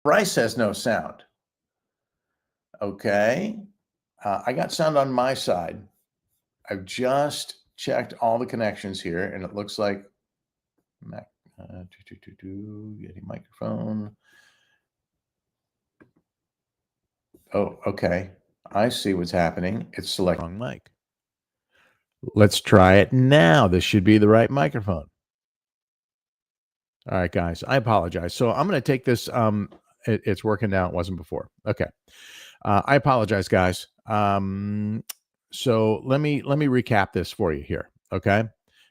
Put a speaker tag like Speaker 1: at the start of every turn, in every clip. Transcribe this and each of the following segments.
Speaker 1: Bryce has no sound. Okay. I got sound on my side. I've just checked all the connections here, and it looks like Mac, getting microphone. Oh, okay. I see what's happening. It's select wrong mic. Let's try it now. This should be the right microphone. All right, guys, I apologize. So I'm going to take this. It's working now. It wasn't before. Okay. I apologize, guys. So let me recap this for you here. Okay.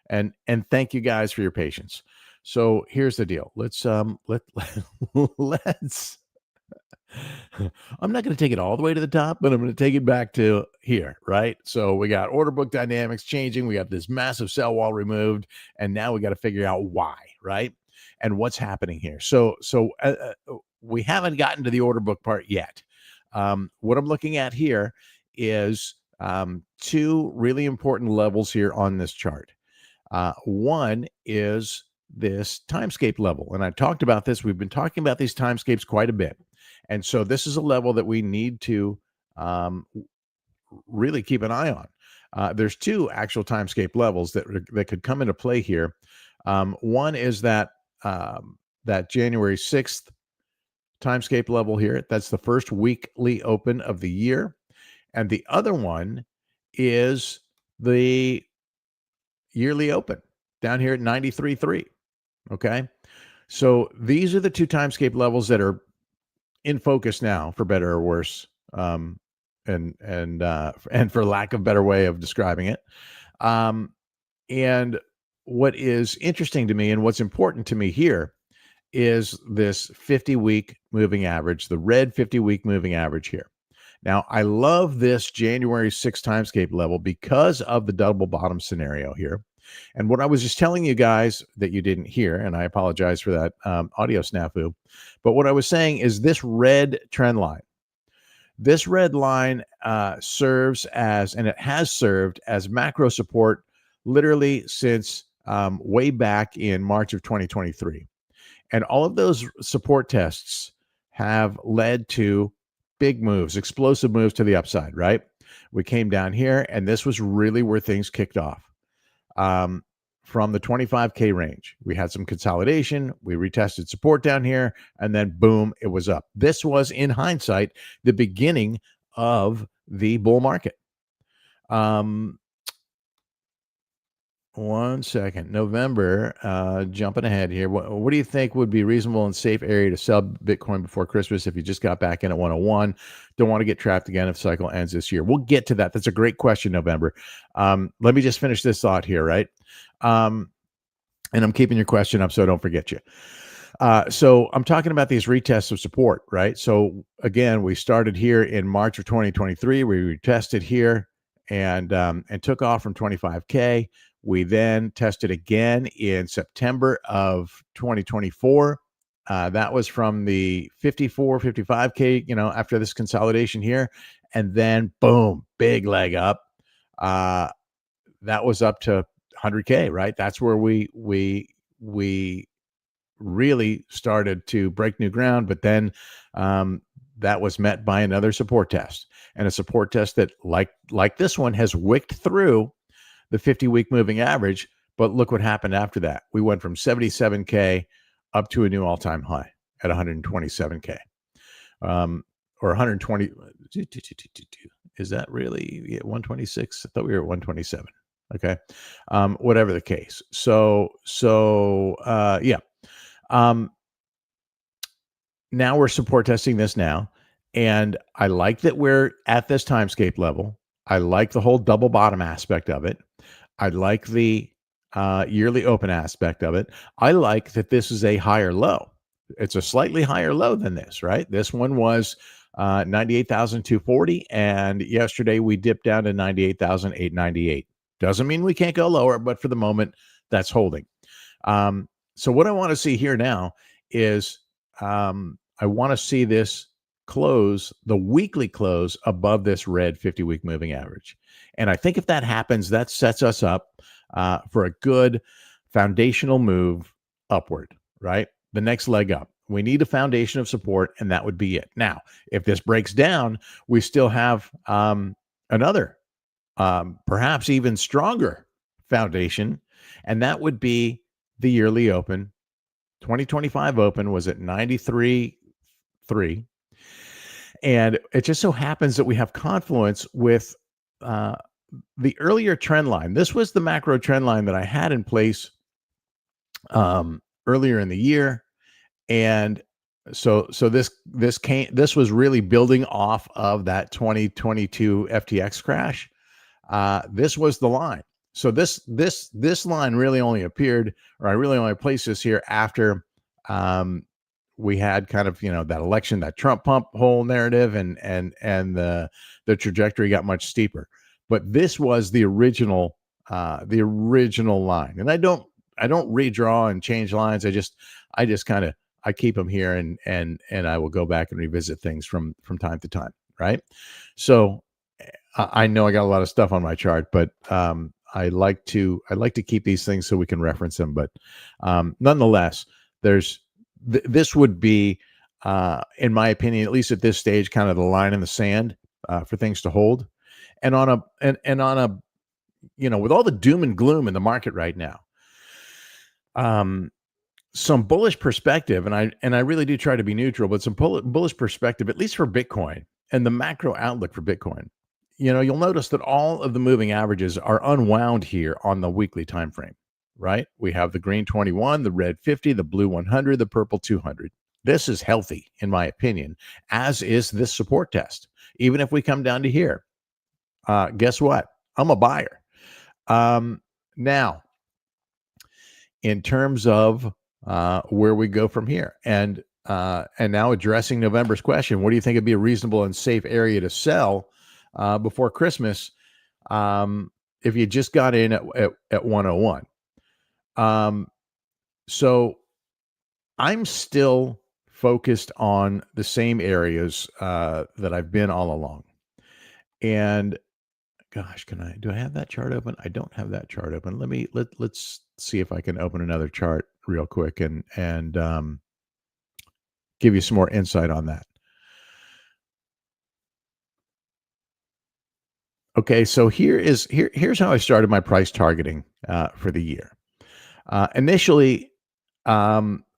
Speaker 1: And thank you guys for your patience. So here's the deal. Let's let's I'm not going to take it all the way to the top, but I'm going to take it back to here, right? So we got order book dynamics changing. We got this massive sell wall removed, and now we got to figure out why, right? And what's happening here. So we haven't gotten to the order book part yet. What I'm looking at here is two really important levels here on this chart. One is this timescape level. And I talked about this. We've been talking about these timescapes quite a bit. And so this is a level that we need to really keep an eye on. There's two actual timescape levels that could come into play here. One is that January 6th timescape level here. That's the first weekly open of the year. And the other one is the yearly open down here at 93.3. Okay. So these are the two timescape levels that are in focus now, for better or worse, and for lack of a better way of describing it. And what is interesting to me and what's important to me here is this 50-week moving average, the red 50-week moving average here. Now, I love this January 6th timescape level because of the double bottom scenario here. And what I was just telling you guys that you didn't hear, and I apologize for that audio snafu, but what I was saying is this red trend line. This red line serves as, and it has served as macro support literally since way back in March of 2023. And all of those support tests have led to big moves, explosive moves to the upside, right? We came down here, and this was really where things kicked off. From the 25K range, we had some consolidation. We retested support down here, and then boom, it was up. This was, in hindsight, the beginning of the bull market. 1 second. November, jumping ahead here. What do you think would be reasonable and safe area to sell Bitcoin before Christmas if you just got back in at 101? Don't want to get trapped again if the cycle ends this year. We'll get to that. That's a great question, November. Let me just finish this thought here, right? And I'm keeping your question up so I don't forget you. So I'm talking about these retests of support, right? So again, we started here in March of 2023. We retested here and took off from 25K. We then tested again in September of 2024. That was from the 54, 55K, after this consolidation here. And then boom, big leg up. That was up to 100K, right? That's where we really started to break new ground. But then that was met by another support test, and a support test that, like this one, has wicked through the 50-week moving average. But look what happened after that. We went from 77K up to a new all-time high at 127K. Or 120. Is that really 126? I thought we were at 127. Okay. Whatever the case. So yeah. Now we're support testing this now. And I like that we're at this timescape level. I like the whole double bottom aspect of it. I like the yearly open aspect of it. I like that this is a higher low. It's a slightly higher low than this, right? This one was 98,240, and yesterday we dipped down to 98,898. Doesn't mean we can't go lower, but for the moment, that's holding. So what I want to see here now is I want to see this close, the weekly close, above this red 50-week moving average. And I think if that happens, that sets us up for a good foundational move upward, right? The next leg up. We need a foundation of support, and that would be it. Now, if this breaks down, we still have another, perhaps even stronger foundation, and that would be the yearly open. 2025 open was at 93.3. And it just so happens that we have confluence with uh, the earlier trend line. This was the macro trend line that I had in place earlier in the year. And so this was really building off of that 2022 FTX crash. This was the line. So this line really only appeared, or I really only placed this here after we had kind of, that election, that Trump pump hole narrative, and the trajectory got much steeper. But this was the original line. And I don't redraw and change lines. I just kind of, I keep them here, and I will go back and revisit things from time to time, right? So I know I got a lot of stuff on my chart, but I like to keep these things so we can reference them. But nonetheless, this would be, in my opinion, at least at this stage, kind of the line in the sand for things to hold. And on a with all the doom and gloom in the market right now, some bullish perspective, and I really do try to be neutral, but some bullish perspective, at least for Bitcoin and the macro outlook for Bitcoin. You'll notice that all of the moving averages are unwound here on the weekly time frame, right? We have the green 21, the red 50, the blue 100, the purple 200. This is healthy, in my opinion, as is this support test. Even if we come down to here, guess what? I'm a buyer. Now, in terms of where we go from here, and now addressing November's question, what do you think would be a reasonable and safe area to sell before Christmas if you just got in at 101? So I'm still focused on the same areas that I've been all along. And gosh, do I have that chart open? I don't have that chart open. Let's see if I can open another chart real quick and give you some more insight on that. Okay, so here's how I started my price targeting for the year. Initially,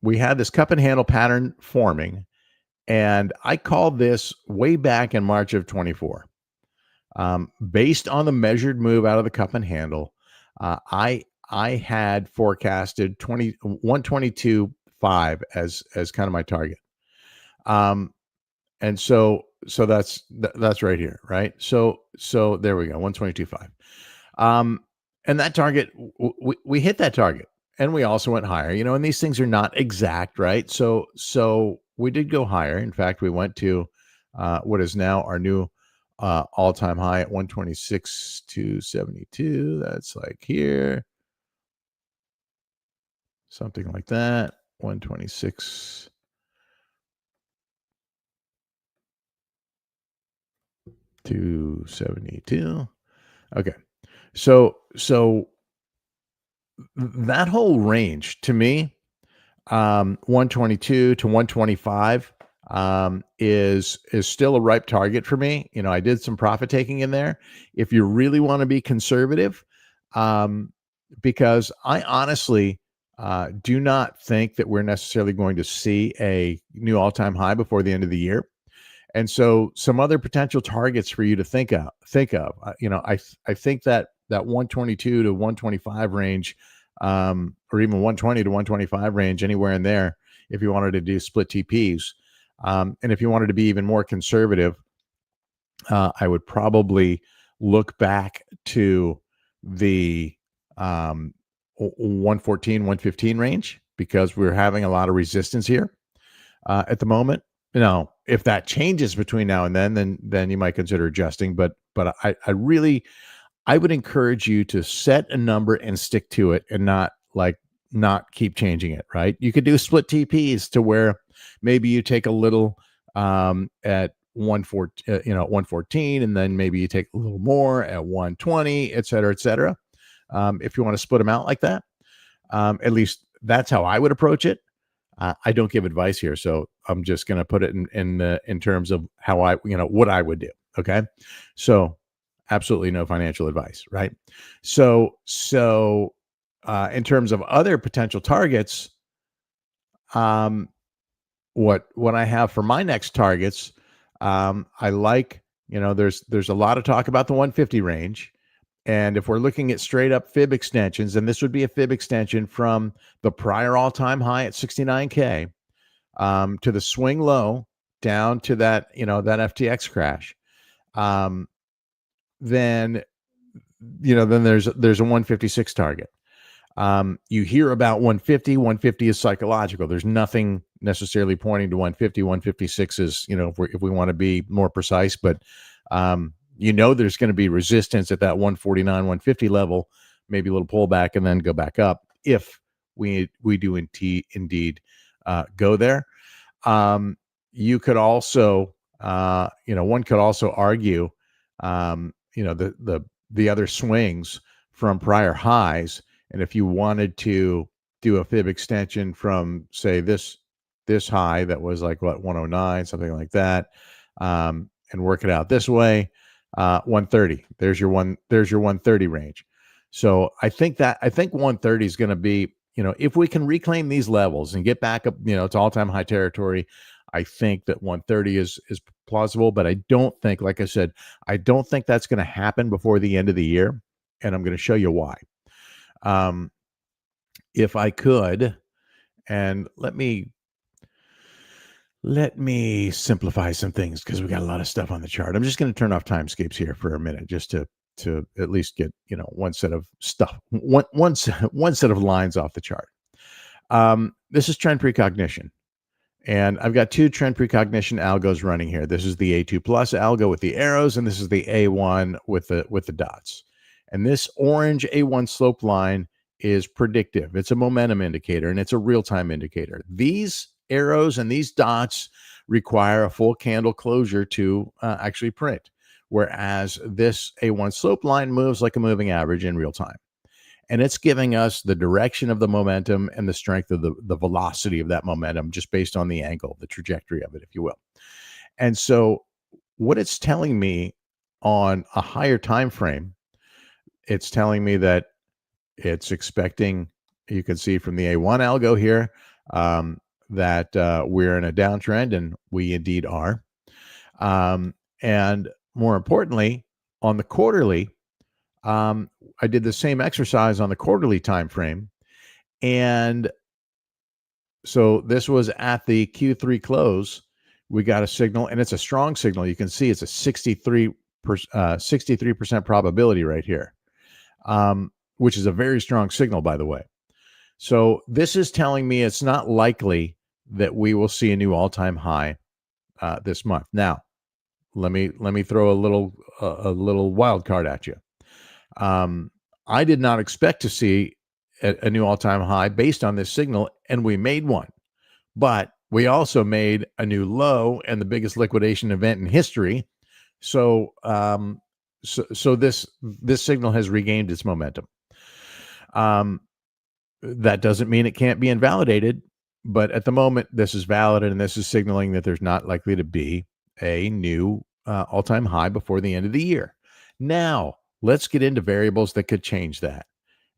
Speaker 1: we had this cup and handle pattern forming, and I called this way back in March of 24. Based on the measured move out of the cup and handle, I had forecasted 122.5 as kind of my target. And so that's right here, right? So there we go, 122.5. And that target, we hit that target, and we also went higher, and these things are not exact, right? So we did go higher. In fact, we went to what is now our new all-time high at 126.272. That's like here, something like that. 126. $272. Okay. So that whole range to me, 122 to 125, is still a ripe target for me. I did some profit taking in there. If you really want to be conservative, because I honestly do not think that we're necessarily going to see a new all-time high before the end of the year. And so some other potential targets for you to think of, I think that 122 to 125 range, or even 120 to 125 range, anywhere in there, if you wanted to do split TPs. And if you wanted to be even more conservative, I would probably look back to the 114, 115 range, because we're having a lot of resistance here at the moment. If that changes between now and then you might consider adjusting. But I would encourage you to set a number and stick to it, and not keep changing it. Right? You could do split TPs to where maybe you take a little at 114, and then maybe you take a little more at 120, et cetera, et cetera. If you want to split them out like that, at least that's how I would approach it. I don't give advice here, so I'm just going to put it in terms of how I, what I would do. Okay, so absolutely no financial advice, right? So in terms of other potential targets, um, what I have for my next targets, I like, there's a lot of talk about the 150 range. And if we're looking at straight up fib extensions, and this would be a fib extension from the prior all time high at 69K to the swing low down to that, that FTX crash, um, then, then there's a 156 target. You hear about 150. 150 is psychological. There's nothing necessarily pointing to 150. 156 is, if we want to be more precise, but there's going to be resistance at that 149, 150 level, maybe a little pullback, and then go back up if we do indeed go there. You could also, one could also argue, the other swings from prior highs. And if you wanted to do a fib extension from, say, this high that was like 109, something like that, and work it out this way, 130. There's your 130 range. So I think 130 is going to be, if we can reclaim these levels and get back up, to all-time high territory, I think that 130 is plausible. But I don't think, like I said, I don't think that's going to happen before the end of the year, and I'm going to show you why. If I could, and let me simplify some things because we got a lot of stuff on the chart. I'm just going to turn off timescapes here for a minute, just to at least get one set of stuff, one set of lines off the chart. This is trend precognition, and I've got two trend precognition algos running here. This is the A2 plus algo with the arrows, and this is the A1 with the dots. And this orange A1 slope line is predictive. It's a momentum indicator, and it's a real-time indicator. These arrows and these dots require a full candle closure to actually print, whereas this A1 slope line moves like a moving average in real time. And it's giving us the direction of the momentum and the strength of the velocity of that momentum just based on the angle, the trajectory of it, if you will. And so what it's telling me on a higher time frame, it's telling me that it's expecting, you can see from the A1 algo here, that we're in a downtrend, and we indeed are. And more importantly, on the quarterly, I did the same exercise on the quarterly time frame. And so this was at the Q3 close. We got a signal, and it's a strong signal. You can see it's a 63% probability right here, which is a very strong signal, by the way. So this is telling me it's not likely that we will see a new all-time high this month. Now, let me throw a little wild card at you. I did not expect to see a new all-time high based on this signal, and we made one. But we also made a new low and the biggest liquidation event in history. So so this signal has regained its momentum. That doesn't mean it can't be invalidated, but at the moment, this is valid, and this is signaling that there's not likely to be a new all-time high before the end of the year. Now, let's get into variables that could change that.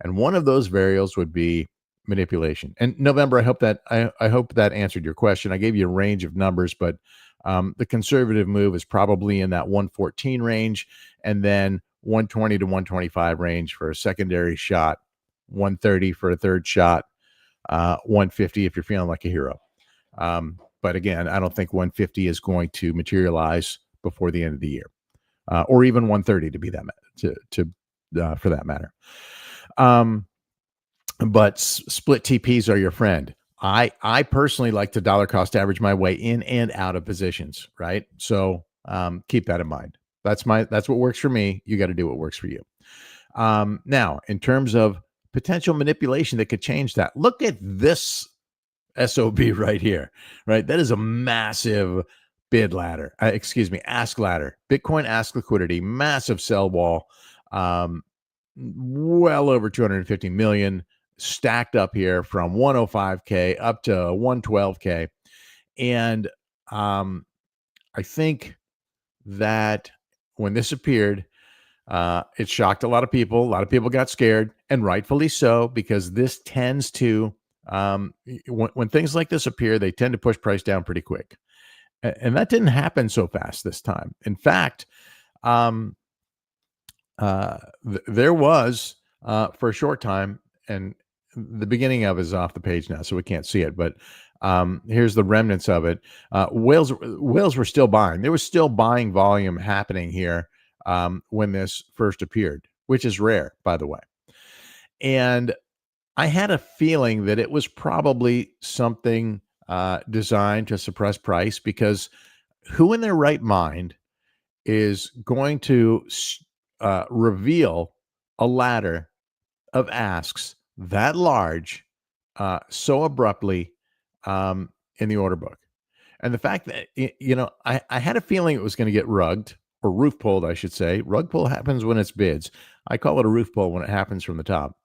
Speaker 1: And one of those variables would be manipulation. And November, I hope that answered your question. I gave you a range of numbers, but the conservative move is probably in that 114 range, and then 120 to 125 range for a secondary shot, 130 for a third shot, 150 if you're feeling like a hero. But again, I don't think 150 is going to materialize before the end of the year, or even 130 to be that for that matter. But split TPs are your friend. I personally like to dollar cost average my way in and out of positions, right? So keep that in mind. That's what works for me. You got to do what works for you. Now, in terms of potential manipulation that could change that, look at this SOB right here, right? That is a massive bid ladder, ask ladder, Bitcoin ask liquidity, massive sell wall, well over 250 million, stacked up here from 105K up to 112K. And I think that when this appeared, it shocked a lot of people. A lot of people got scared, and rightfully so, because this tends to, when things like this appear, they tend to push price down pretty quick. And that didn't happen so fast this time. In fact, um, there was, for a short time, and the beginning of it is off the page now, so we can't see it, but here's the remnants of it. Whales were still buying. There was still buying volume happening here when this first appeared, which is rare, by the way. And I had a feeling that it was probably something designed to suppress price, because who in their right mind is going to reveal a ladder of asks that large so abruptly in the order book? And the fact that, I had a feeling it was going to get rugged, or roof pulled, I should say. Rug pull happens when it's bids. I call it a roof pull when it happens from the top.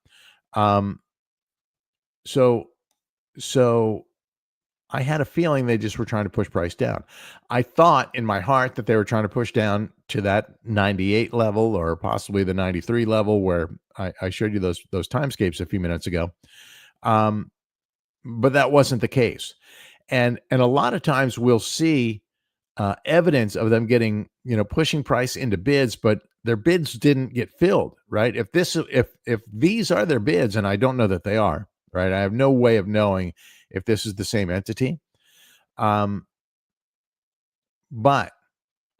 Speaker 1: Um, so, so I had a feeling they just were trying to push price down. I thought in my heart that they were trying to push down to that 98 level, or possibly the 93 level, where I showed you those timescapes a few minutes ago. But that wasn't the case. And a lot of times we'll see evidence of them getting, pushing price into bids, but their bids didn't get filled, right? If these are their bids, and I don't know that they are, right? I have no way of knowing if this is the same entity. But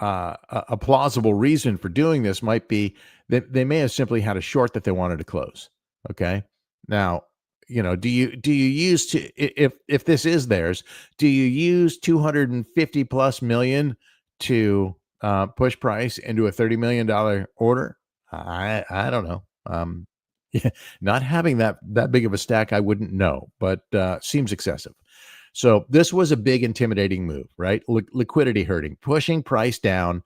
Speaker 1: a plausible reason for doing this might be that they may have simply had a short that they wanted to close. Okay. Now, do you use if this is theirs, do you use 250 plus million to push price into a $30 million order? I don't know. Yeah, not having that big of a stack, I wouldn't know, but seems excessive. So this was a big, intimidating move, right? Liquidity hurting, pushing price down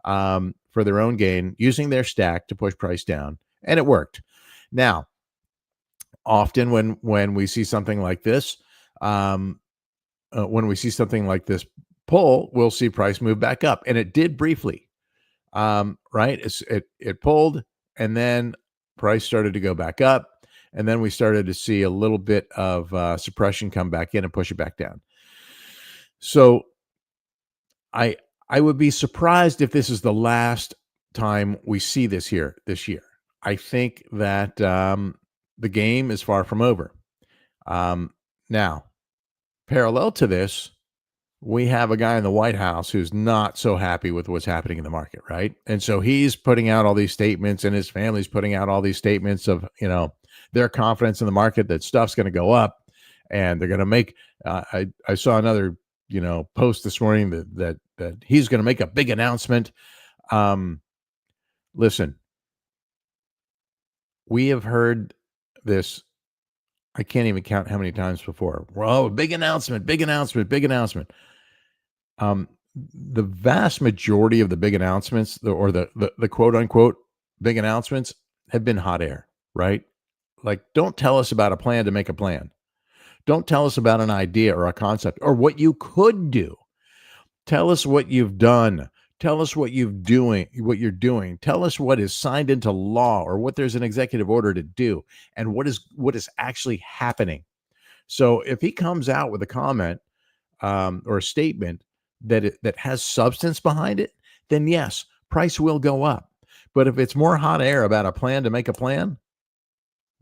Speaker 1: for their own gain, using their stack to push price down, and it worked. Now, often when we see something like this, pull, we'll see price move back up, and it did briefly, right? It pulled, and then price started to go back up. And then we started to see a little bit of suppression come back in and push it back down. So I would be surprised if this is the last time we see this here this year. I think that the game is far from over. Now, parallel to this, we have a guy in the White House who's not so happy with what's happening in the market, right? And so he's putting out all these statements, and his family's putting out all these statements of, their confidence in the market that stuff's going to go up, and they're going to make. I saw another post this morning that he's going to make a big announcement. Listen, we have heard this. I can't even count how many times before. Well, big announcement, big announcement, big announcement. The vast majority of the big announcements, or the quote unquote big announcements, have been hot air, right? Like, don't tell us about a plan to make a plan. Don't tell us about an idea or a concept or what you could do. Tell us what you've done. Tell us what you're doing. Tell us what is signed into law, or what there's an executive order to do, and what is actually happening. So if he comes out with a comment or a statement that has substance behind it, then yes, price will go up. But if it's more hot air about a plan to make a plan,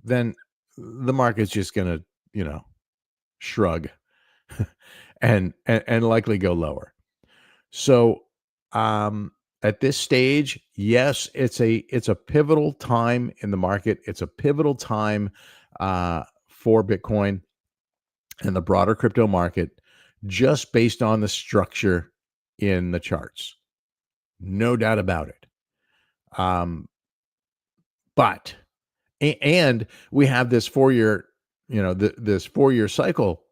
Speaker 1: then the market's just going to, shrug and likely go lower. So at this stage, yes, it's a pivotal time in the market. It's a pivotal time for Bitcoin and the broader crypto market, just based on the structure in the charts. No doubt about it. But we have this 4-year, this 4-year cycle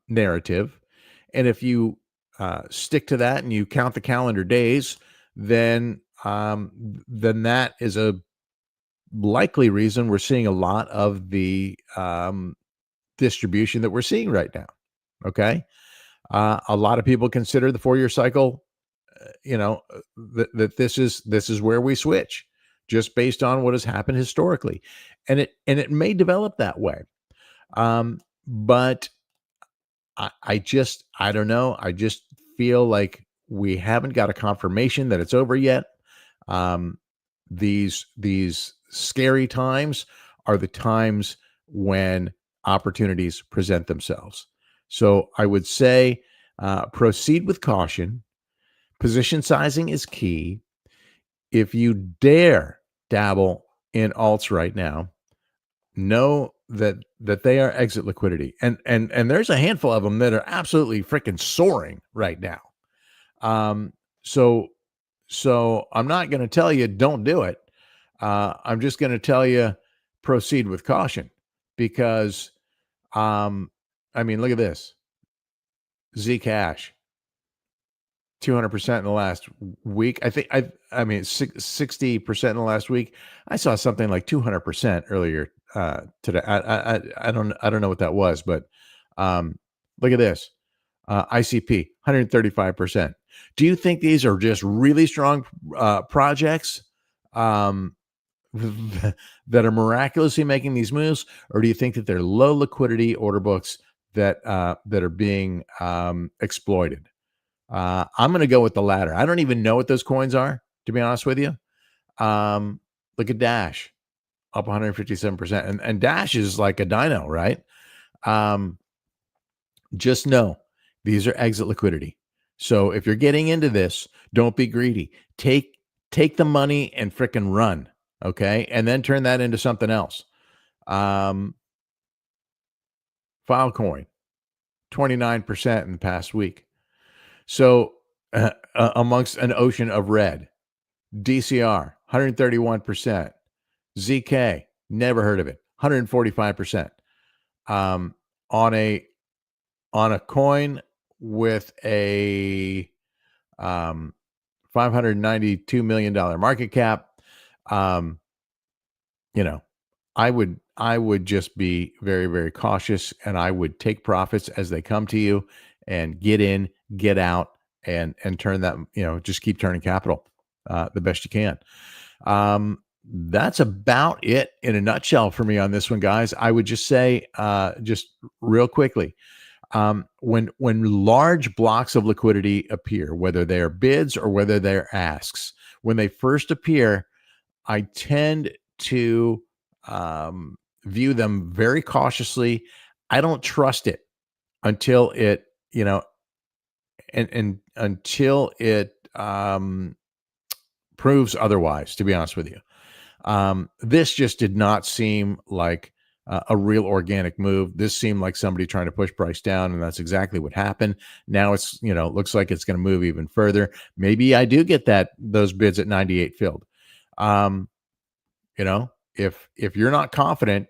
Speaker 1: narrative. And if you stick to that and you count the calendar days, then that is a likely reason we're seeing a lot of the distribution that we're seeing right now. Okay. A lot of people consider the 4-year cycle, that this is where we switch just based on what has happened historically. And it may develop that way. But I don't know. I just feel like we haven't got a confirmation that it's over yet. Um, these scary times are the times when opportunities present themselves. So I would say proceed with caution. Position sizing is key. If you dare dabble in alts right now, know that they are exit liquidity, and there's a handful of them that are absolutely freaking soaring right now. Um, so so I'm not going to tell you don't do it. I'm just going to tell you proceed with caution because I mean, look at this. Zcash 200% in the last week. I mean 60% in the last week. I saw something like 200% earlier today. I don't know what that was, but look at this. ICP 135%. Do you think these are just really strong projects that are miraculously making these moves, or do you think that they're low liquidity order books that are being exploited? I'm going to go with the latter. I don't even know what those coins are, to be honest with you. Look at Dash, up 157%, and Dash is like a dino, right? Um, just know these are exit liquidity. So if you're getting into this, don't be greedy. Take the money and frickin' run, okay? And then turn that into something else. Filecoin, 29% in the past week. So amongst an ocean of red. DCR, 131%. ZK, never heard of it, 145%. On a coin with a $592 million market cap, you know, I would just be very, very cautious, and I would take profits as they come to you and get in, get out, and turn that, just keep turning capital the best you can. That's about it in a nutshell for me on this one, guys. I would just say, just real quickly, when large blocks of liquidity appear, whether they are bids or whether they're asks, when they first appear, I tend to view them very cautiously. I don't trust it until it, and until it proves otherwise, to be honest with you. This just did not seem like a real organic move. This seemed like somebody trying to push price down, and that's exactly what happened. Now it's, looks like it's going to move even further. Maybe I do get those bids at 98 filled. If you're not confident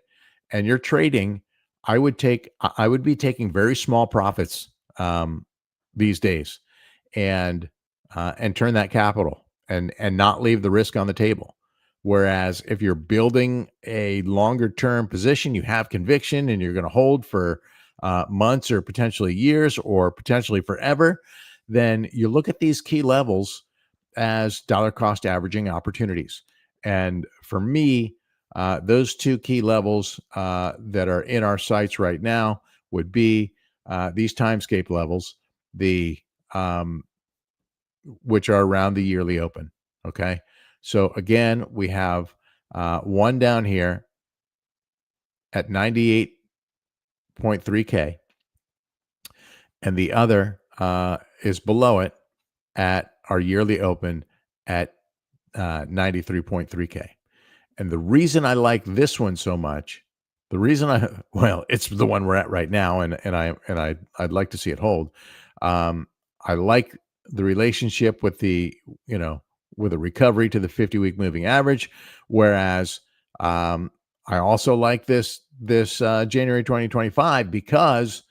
Speaker 1: and you're trading, I would be taking very small profits these days, and turn that capital and not leave the risk on the table. Whereas if you're building a longer term position, you have conviction and you're going to hold for months or potentially years or potentially forever, then you look at these key levels as dollar cost averaging opportunities. And for me, those two key levels that are in our sights right now would be these timescape levels, which are around the yearly open. Okay. So again, we have one down here at 98.3K, and the other is below it at our yearly open at 93.3K. And the reason I like this one so much, it's the one we're at right now, and I'd like to see it hold. I like the relationship with with a recovery to the 50-week moving average, whereas I also like this January 2025 because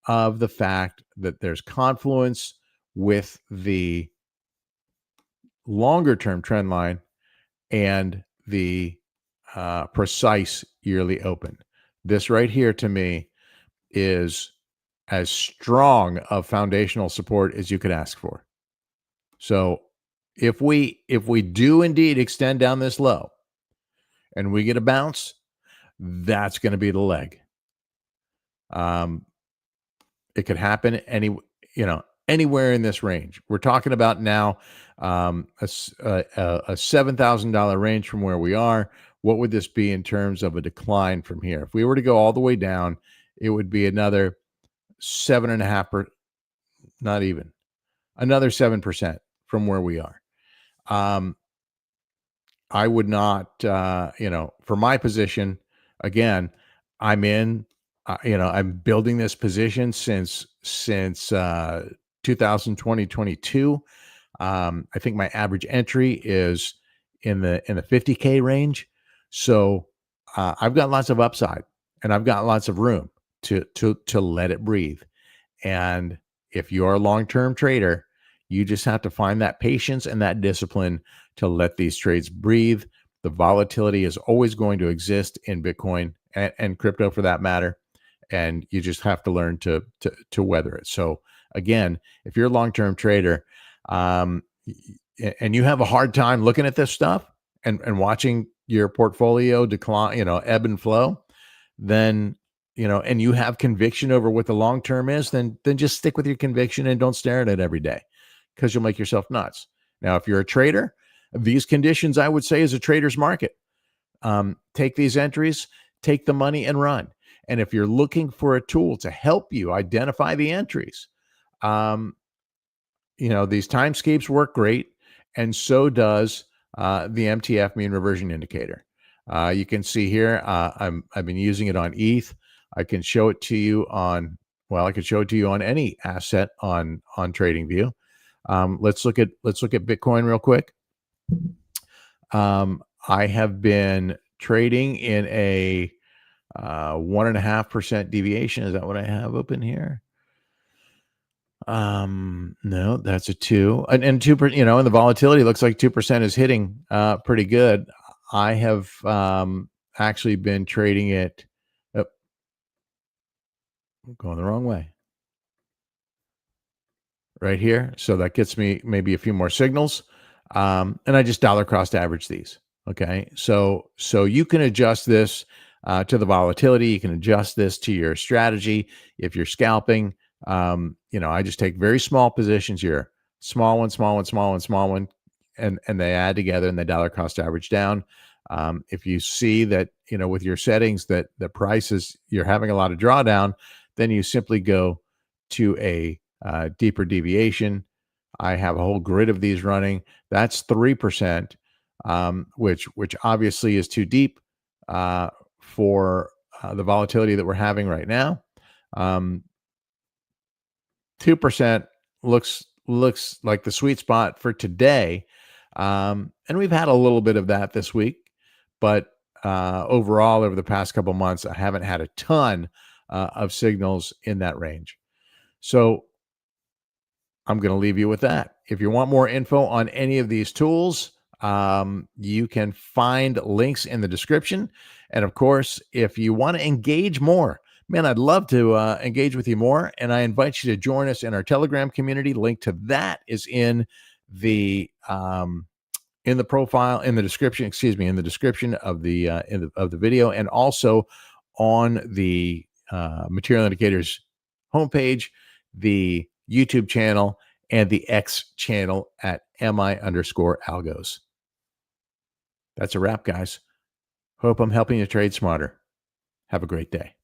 Speaker 1: of the fact that there's confluence with the longer term trend line and the precise yearly open. This right here to me is as strong of foundational support as you could ask for. So if we do indeed extend down this low and we get a bounce, that's going to be the leg. It could happen anywhere in this range. We're talking about now a $7,000 range from where we are. What would this be in terms of a decline from here? If we were to go all the way down, it would be another 7.5%, not even another 7% from where we are. I would not, for my position, again, I'm in, I'm building this position since 2020, 22. I think my average entry is in the 50K range. So I've got lots of upside and I've got lots of room to let it breathe. And if you're a long-term trader, you just have to find that patience and that discipline to let these trades breathe. The volatility is always going to exist in Bitcoin and crypto for that matter. And you just have to learn to weather it. So again, if you're a long-term trader, and you have a hard time looking at this stuff and watching your portfolio decline, ebb and flow, then, and you have conviction over what the long term is, then just stick with your conviction and don't stare at it every day, because you'll make yourself nuts. Now, if you're a trader, these conditions, I would say, is a trader's market. Take these entries, take the money and run. And if you're looking for a tool to help you identify the entries, these timescapes work great, and so does the MTF, mean reversion indicator. You can see here, I've been using it on ETH. I can show it to you on, I could show it to you on any asset on TradingView. Let's look at Bitcoin real quick. I have been trading in a 1.5% deviation. Is that what I have open here? No, that's a 2, and 2%, and the volatility looks like 2% is hitting pretty good. I have actually been trading it. Oh, going the wrong way. Right here. So that gets me maybe a few more signals. And I just dollar cost average these. Okay. So you can adjust this to the volatility. You can adjust this to your strategy. If you're scalping, I just take very small positions here, small one, small one, small one, small one, and they add together and they dollar cost average down. If you see that, with your settings that the prices, you're having a lot of drawdown, then you simply go to a deeper deviation. I have a whole grid of these running. That's 3%, which obviously is too deep for the volatility that we're having right now. 2% looks like the sweet spot for today. And we've had a little bit of that this week, but overall, over the past couple months, I haven't had a ton of signals in that range. So I'm going to leave you with that. If you want more info on any of these tools, you can find links in the description. And of course, if you want to engage more, man, I'd love to engage with you more. And I invite you to join us in our Telegram community. Link to that is in the profile, in the description, in the description of the of the video, and also on the Material Indicators homepage, the YouTube channel, and the X channel at mi_algos. That's a wrap, guys. Hope I'm helping you trade smarter. Have a great day.